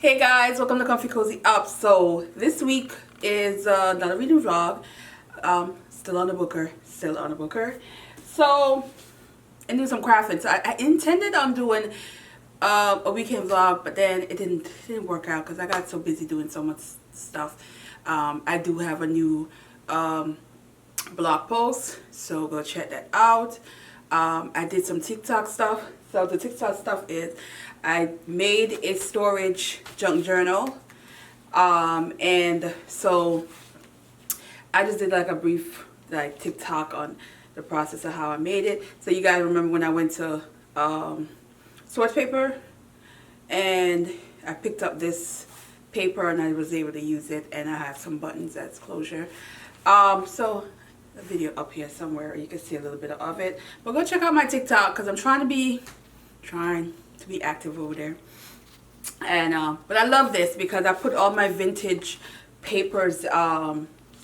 Hey guys, welcome to Comfy Cozy Up. So this week is another reading vlog. Still on the booker. So, and do some crafting. So I intended on doing a weekend vlog, but then it didn't work out because I got so busy doing so much stuff. I do have a new blog post, so go check that out. I did some TikTok stuff. So the TikTok stuff is I made a storage junk journal, and so I just did like a brief TikTok on the process of how I made it. So you guys remember when I went to Swatch Paper and I picked up this paper and I was able to use it, and I have some buttons as closure. So a video up here somewhere, you can see a little bit of it, but go check out my TikTok because I'm trying to be active over there. And but I love this because I put all my vintage papers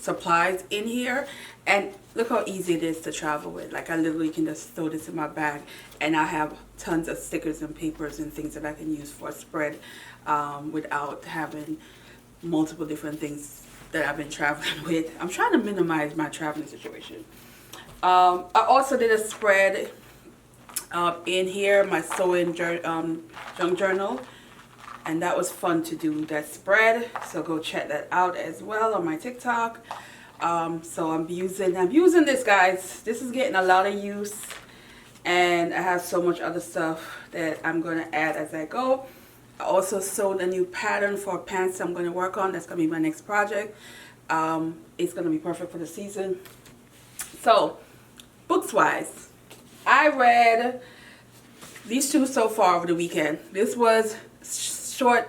supplies in here, and look how easy it is to travel with. Like I literally can just throw this in my bag and I have tons of stickers and papers and things that I can use for a spread without having multiple different things that I've been traveling with. I'm trying to minimize my traveling situation. I also did a spread in here, my sewing junk journal, and that was fun to do that spread, so go check that out as well on my TikTok. So I'm using this, guys. This is getting a lot of use, and I have so much other stuff that I'm going to add as I go. I also sewed a new pattern for pants I'm going to work on. That's going to be my next project. It's going to be perfect for the season. So books wise, I read these two so far over the weekend. This was short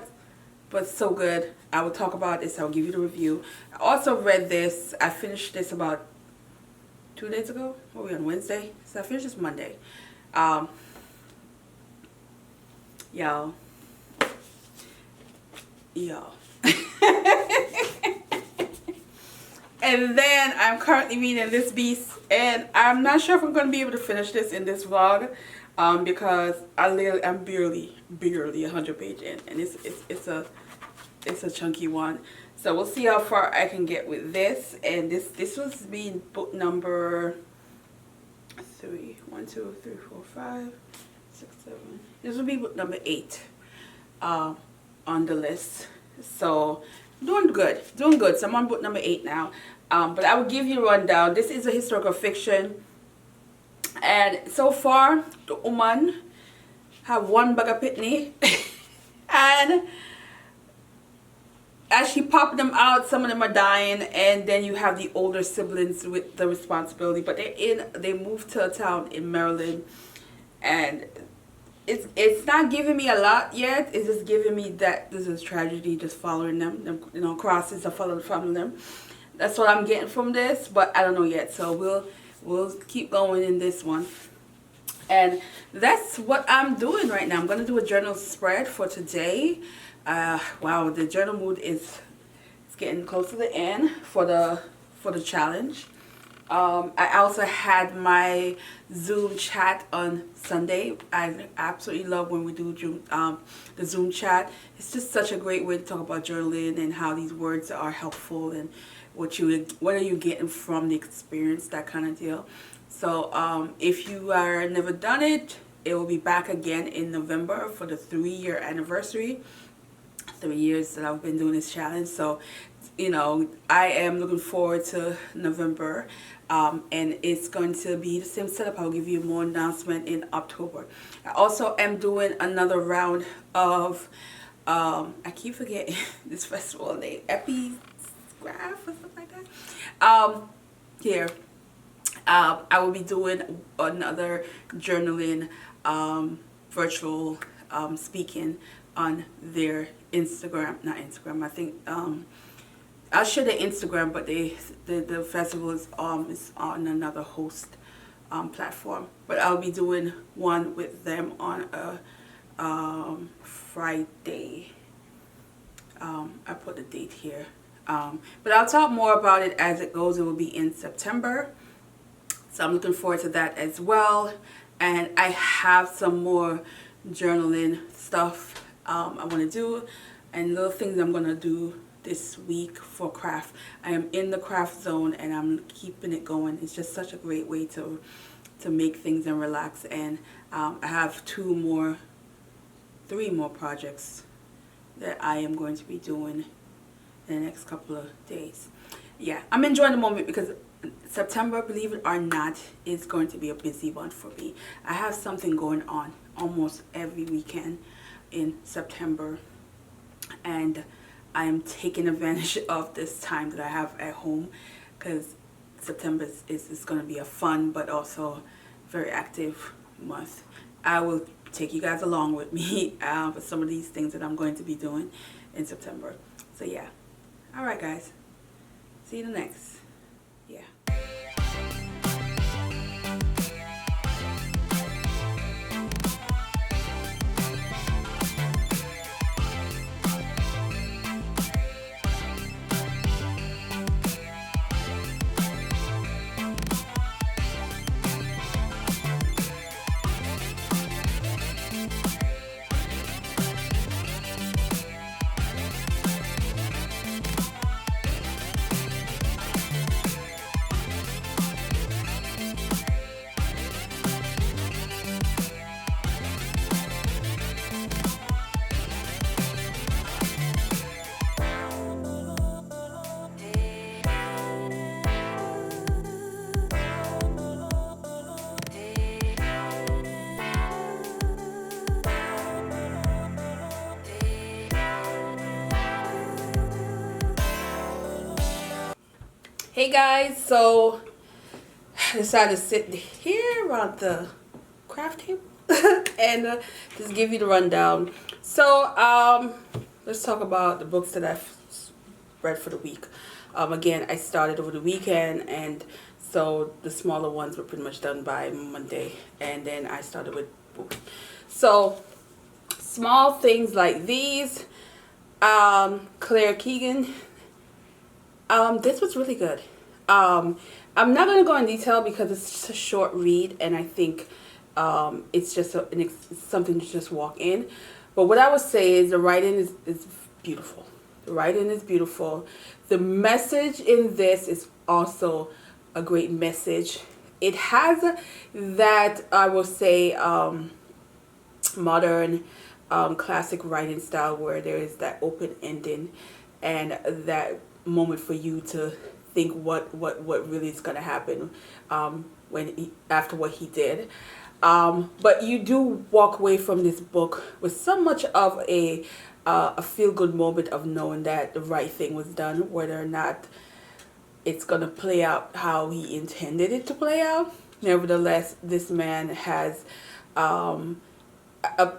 but so good. I will talk about this. I'll give you the review. I also read this. I finished this about 2 days ago. What are we on, Wednesday? So I finished this Monday. Y'all. And then I'm currently reading this beast, and I'm not sure if I'm going to be able to finish this in this vlog, because I'm barely 100 page in, and it's a chunky one. So we'll see how far I can get with this. And this was being book number 3. 1, 2, 3, 4, 5, 6, 7. This will be book number 8 on the list. So doing good. So I'm on book number 8 now. But I will give you a rundown. This is a historical fiction, and so far the woman have one bag of pitney and as she popped them out, some of them are dying, and then you have the older siblings with the responsibility, but they moved to a town in Maryland, and it's not giving me a lot yet. It's just giving me that this is tragedy just following them, you know, crosses are following them. That's what I'm getting from this, but I don't know yet. So we'll keep going in this one. And that's what I'm doing right now. I'm going to do a journal spread for today. Wow, the journal mood is getting close to the end for the challenge. I also had my Zoom chat on Sunday. I absolutely love when we do the Zoom chat. It's just such a great way to talk about journaling and how these words are helpful and what are you getting from the experience, that kind of deal. So if you are never done it, it will be back again in November for the 3-year anniversary. 3 years that I've been doing this challenge. So, you know, I am looking forward to November, and it's going to be the same setup. I'll give you more announcement in October. I also am doing another round of I keep forgetting this festival name, Epigraph or something like that. Here I will be doing another journaling virtual speaking on their not Instagram. I think I'll share the Instagram, but the festival is on another host platform. But I'll be doing one with them on a Friday. I put the date here. But I'll talk more about it as it goes. It will be in September. So I'm looking forward to that as well. And I have some more journaling stuff I want to do. and little things I'm gonna do this week for craft. I am in the craft zone and I'm keeping it going. It's just such a great way to make things and relax. And I have 3 more projects that I am going to be doing in the next couple of days. Yeah, I'm enjoying the moment because September, believe it or not, is going to be a busy one for me. I have something going on almost every weekend in September, and I am taking advantage of this time that I have at home, because September is going to be a fun but also very active month. I will take you guys along with me for some of these things that I'm going to be doing in September. So yeah. Alright guys. See you in the next. Yeah. Hey guys, so I decided to sit here around the craft table and just give you the rundown. So let's talk about the books that I've read for the week. Again, I started over the weekend, and so the smaller ones were pretty much done by Monday, and then I started with books. So small things like these, Claire Keegan. This was really good. I'm not going to go in detail because it's just a short read, and I think it's just something to just walk in. But what I would say is the writing is beautiful. The writing is beautiful. The message in this is also a great message. It has that, I will say, modern classic writing style where there is that open ending and that moment for you to think what really is going to happen after what he did. But you do walk away from this book with so much of a feel-good moment of knowing that the right thing was done, whether or not it's going to play out how he intended it to play out. Nevertheless, this man has a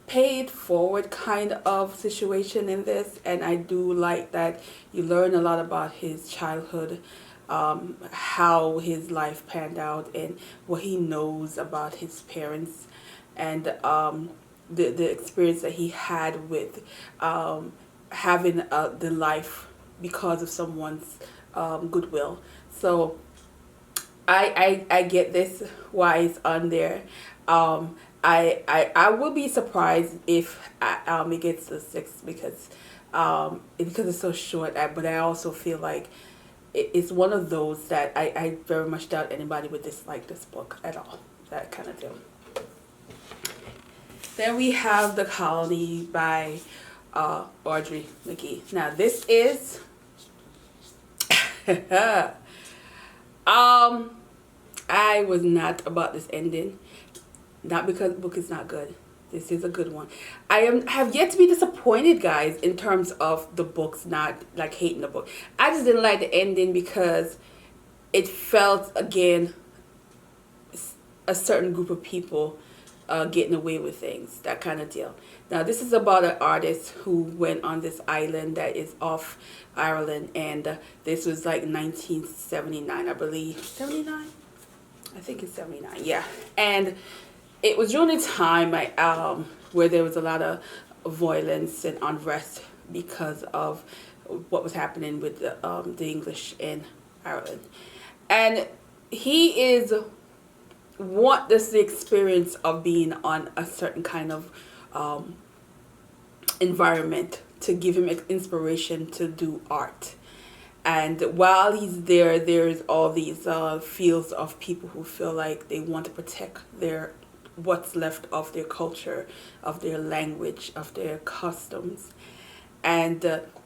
paid forward kind of situation in this, and I do like that you learn a lot about his childhood, how his life panned out, and what he knows about his parents, and the experience that he had with having the life because of someone's goodwill. So I get this why it's on there. I will be surprised if it gets to 6 because it's so short. But I also feel like it's one of those that I very much doubt anybody would dislike this book at all. That kind of deal. Then we have The Colony by Audrey McGee. Now this is I was not about this ending. Not because the book is not good. This is a good one. I have yet to be disappointed, guys, in terms of the books, not like hating the book. I just didn't like the ending because it felt, again, a certain group of people getting away with things, that kind of deal. Now, this is about an artist who went on this island that is off Ireland, and this was like 1979, I believe. 79? I think it's 79, yeah. And it was during a time where there was a lot of violence and unrest because of what was happening with the English in Ireland. And he is this the experience of being on a certain kind of environment to give him inspiration to do art. And while he's there, there's all these fields of people who feel like they want to protect their what's left of their culture, of their language, of their customs. And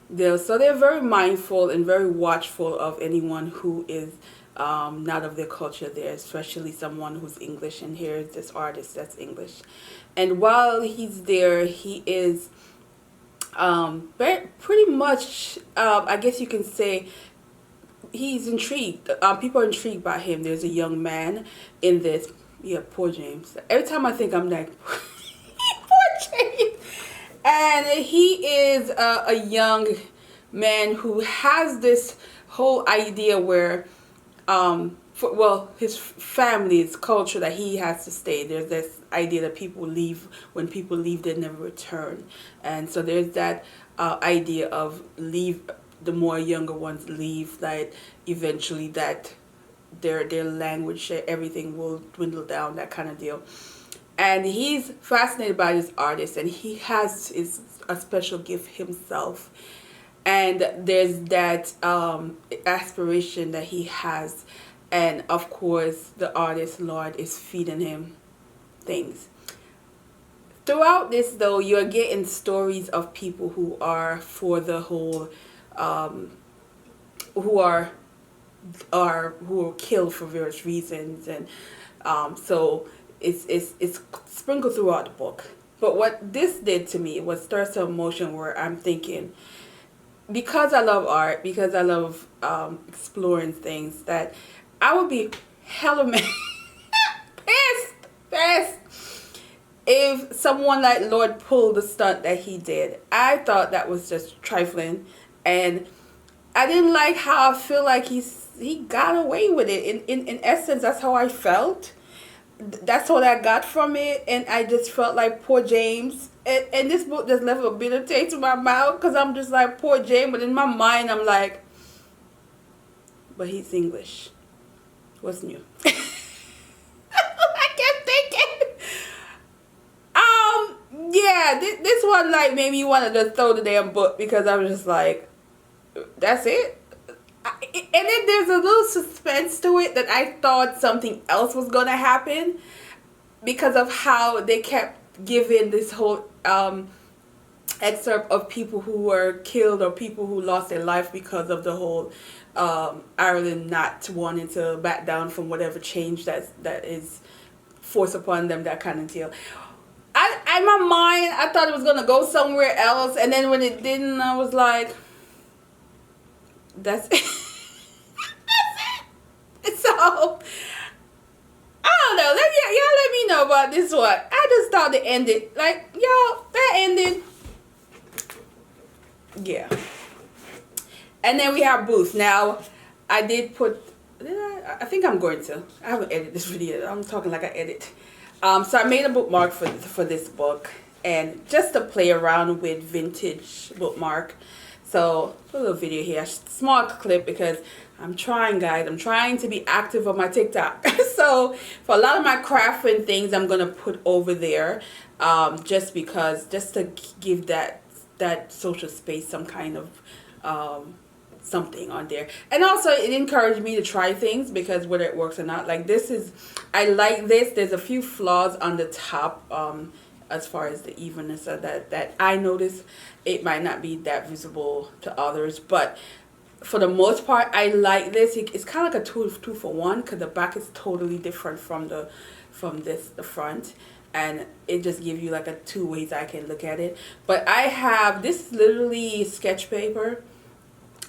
they're very mindful and very watchful of anyone who is not of their culture there, especially someone who's English. And here's this artist that's English. And while he's there, he is pretty much, I guess you can say, he's intrigued. People are intrigued by him. There's a young man in this. Yeah, poor James. Every time I think, I'm like, poor James. And he is a young man who has this whole idea where, his family, his culture, that he has to stay. There's this idea that people leave. When people leave, they never return. And so there's that idea of leave. The more younger ones leave, that eventually that their language, everything will dwindle down, that kind of deal. And he's fascinated by this artist, and he has a special gift himself. And there's that aspiration that he has. And of course, the artist, Lord, is feeding him things. Throughout this, though, you're getting stories of people who are for the whole, who are killed for various reasons, and so it's sprinkled throughout the book. But what this did to me was stir some emotion, where I'm thinking, because I love art, because I love exploring things, that I would be hella mad, pissed if someone like Lord pulled the stunt that he did. I thought that was just trifling, and I didn't like how I feel like he got away with it. In essence, that's how I felt. That's what I got from it, and I just felt like poor James. And this book just left a bitter taste in my mouth, because I'm just like, poor James. But in my mind, I'm like, but he's English. What's new? I kept thinking. Yeah, this one like made me want to just throw the damn book, because I was just like, that's it. And then there's a little suspense to it, that I thought something else was going to happen, because of how they kept giving this whole excerpt of people who were killed, or people who lost their life because of the whole Ireland not wanting to back down from whatever change that is forced upon them, that kind of deal. In my mind, I thought it was going to go somewhere else, and then when it didn't, I was like, that's it. So, I don't know. Y'all let me know about this one. I just thought it ended. Like, y'all, that ended. Yeah. And then we have Booth. Now, I did put, I think I'm going to. I haven't edited this video. I'm talking like I edit. So I made a bookmark for this book. And just to play around with vintage bookmark. So, a little video here, small clip, because I'm trying, guys. I'm trying to be active on my TikTok. So, for a lot of my crafting things, I'm going to put over there, just to give that social space some kind of something on there. And also, it encouraged me to try things, because whether it works or not, like this is, I like this. There's a few flaws on the top, as far as the evenness of that I notice. It might not be that visible to others, but for the most part, I like this. It's kind of like a two for one, because the back is totally different from the front, and it just gives you like a two ways I can look at it. But I have this, literally sketch paper,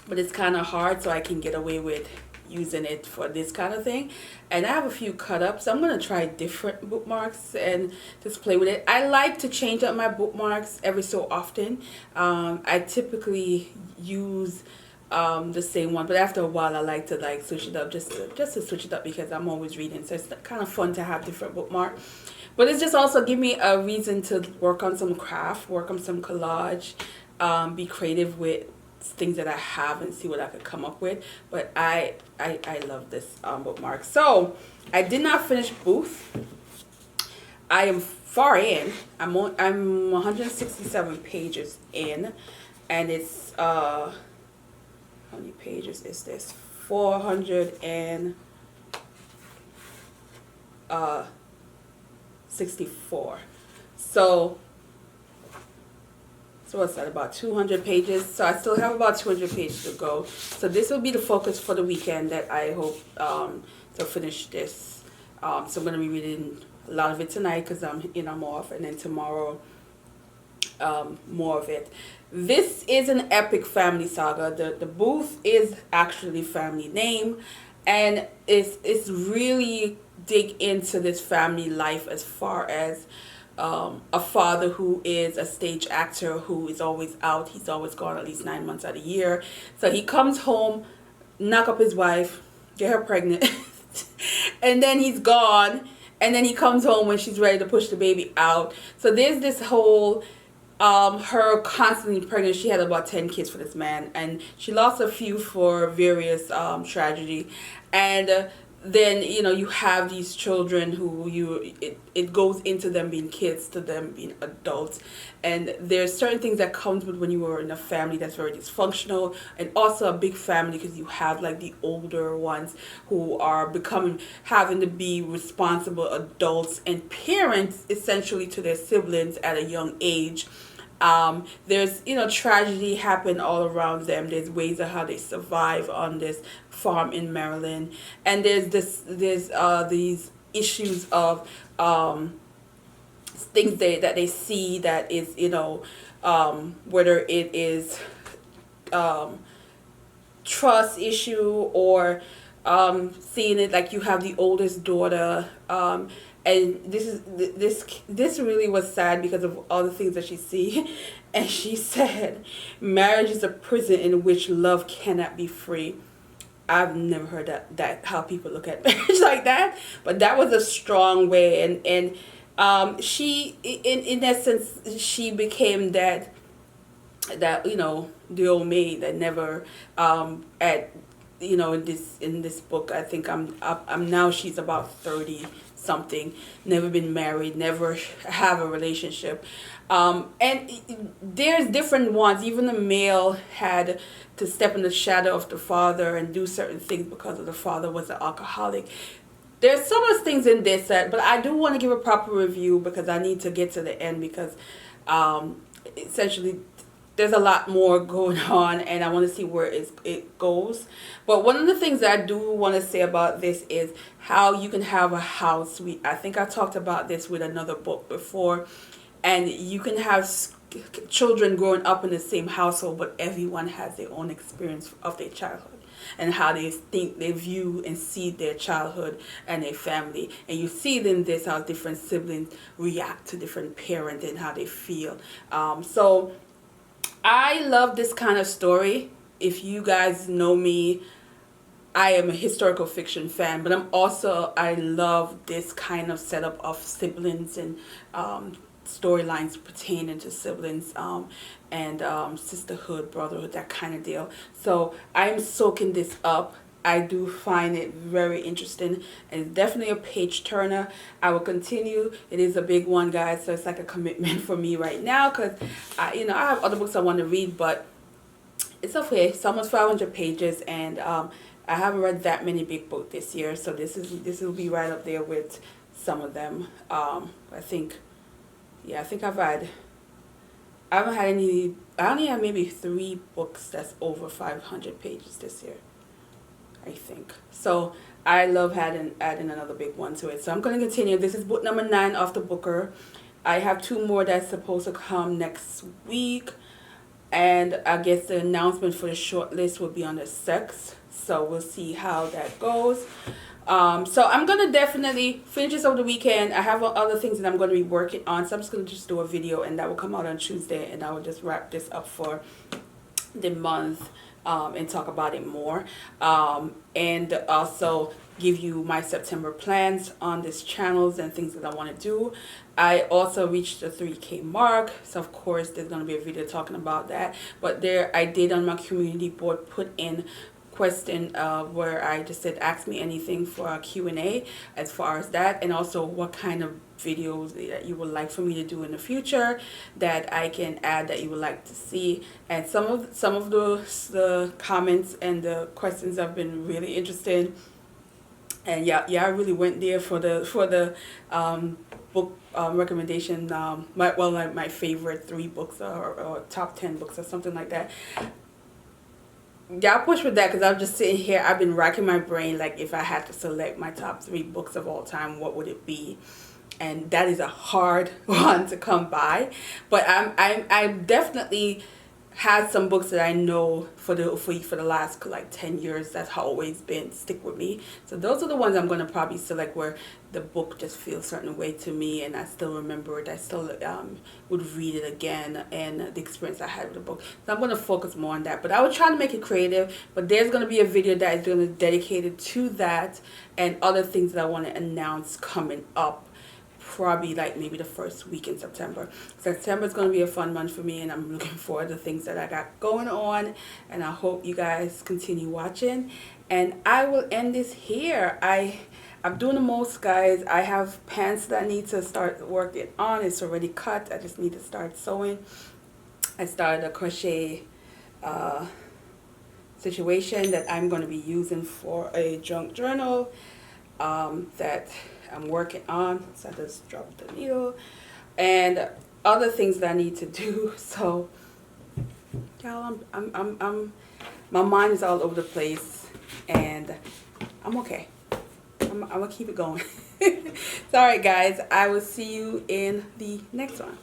but it's kind of hard, so I can get away with using it for this kind of thing. And I have a few cut ups. I'm going to try different bookmarks and just play with it. I like to change up my bookmarks every so often. I typically use the same one, but after a while I like to switch it up, just to switch it up, because I'm always reading, so it's kind of fun to have different bookmarks. But it's just also give me a reason to work on some craft, work on some collage, be creative with things that I have, and see what I could come up with. But I love this bookmark. So I did not finish Booth. I am far in. I'm 167 pages in. and it's how many pages is this? 464. So what's that, about 200 pages? So I still have about 200 pages to go. So this will be the focus for the weekend, that I hope to finish this. So I'm going to be reading a lot of it tonight because I'm off, and then tomorrow more of it. This is an epic family saga. The booth is actually family name, and it's really dig into this family life, as far as a father who is a stage actor who is always out. He's always gone at least 9 months out of the year. So he comes home, knock up his wife, get her pregnant, and then he's gone. And then he comes home when she's ready to push the baby out. So there's this whole her constantly pregnant. She had about 10 kids for this man, and she lost a few for various tragedy. And then you have these children who it goes into them being kids to them being adults, and there's certain things that comes with when you are in a family that's very dysfunctional, and also a big family, because you have like the older ones who are having to be responsible adults and parents essentially to their siblings at a young age. There's tragedy happen all around them. There's ways of how they survive on this farm in Maryland, and there's these issues of things that they see that is whether it is trust issue, or seeing it like you have the oldest daughter, and this really was sad because of all the things that she see. And she said, marriage is a prison in which love cannot be free. I've never heard that how people look at marriage like that, but that was a strong way. And she in essence, she became that the old maid that never in this book, I think I'm now, she's about 30 something, never been married, never have a relationship, and there's different ones. Even the male had to step in the shadow of the father and do certain things because of the father was an alcoholic. There's so much things in this but I do want to give a proper review because I need to get to the end, because essentially there's a lot more going on, and I want to see where it goes. But one of the things that I do want to say about this is how you can have a house. I think I talked about this with another book before, and you can have children growing up in the same household, but everyone has their own experience of their childhood and how they think, they view and see their childhood and their family. And you see in this how different siblings react to different parents and how they feel. So I love this kind of story. If you guys know me, I am a historical fiction fan, but I love this kind of setup of siblings and storylines pertaining to siblings and sisterhood, brotherhood, that kind of deal. So I'm soaking this up. I do find it very interesting, and it's definitely a page turner. I will continue. It is a big one, guys, so it's like a commitment for me right now, because I have other books I want to read, but it's okay. It's almost 500 pages, and I haven't read that many big books this year, so this will be right up there with some of them. I think I haven't had any. I only have maybe 3 books that's over 500 pages this year, I think. So I love adding another big one to it. So I'm going to continue. This is book number 9 off the Booker. I have 2 more that's supposed to come next week. And I guess the announcement for the short list will be on the 6th. So we'll see how that goes. So I'm going to definitely finish this over the weekend. I have other things that I'm going to be working on. So I'm just going to do a video, and that will come out on Tuesday. And I will just wrap this up for the month. And talk about it more, and also give you my September plans on this channels and things that I want to do. I also reached the 3K mark, so of course there's going to be a video talking about that. But I did on my community board put in question where I just said ask me anything for a Q&A as far as that, and also what kind of videos that you would like for me to do in the future that I can add that you would like to see. And some of the comments and the questions have been really interesting. And yeah, I really went there for the book recommendation. My favorite 3 books or top 10 books or something like that. Yeah, I'll push with that because I'm just sitting here. I've been racking my brain, like, if I had to select my top 3 books of all time, what would it be? And that is a hard one to come by. But I'm definitely had some books that I know for the last like 10 years that's always been stick with me. So those are the ones I'm going to probably select where the book just feels a certain way to me and I still remember it. I still would read it again and the experience I had with the book. So I'm going to focus more on that. But I was trying to make it creative, but there's going to be a video that is going to be dedicated to that and other things that I want to announce coming up. Probably like maybe the first week in September. September is going to be a fun month for me and I'm looking forward to things that I got going on, and I hope you guys continue watching, and I will end this here. I'm doing the most, guys. I have pants that I need to start working on. It's already cut. I just need to start sewing. I started a crochet situation that I'm going to be using for a junk journal that I'm working on. So I just dropped the needle and other things that I need to do. So y'all, I'm my mind is all over the place and I'm okay. I'm gonna keep it going. It's alright, guys. I will see you in the next one.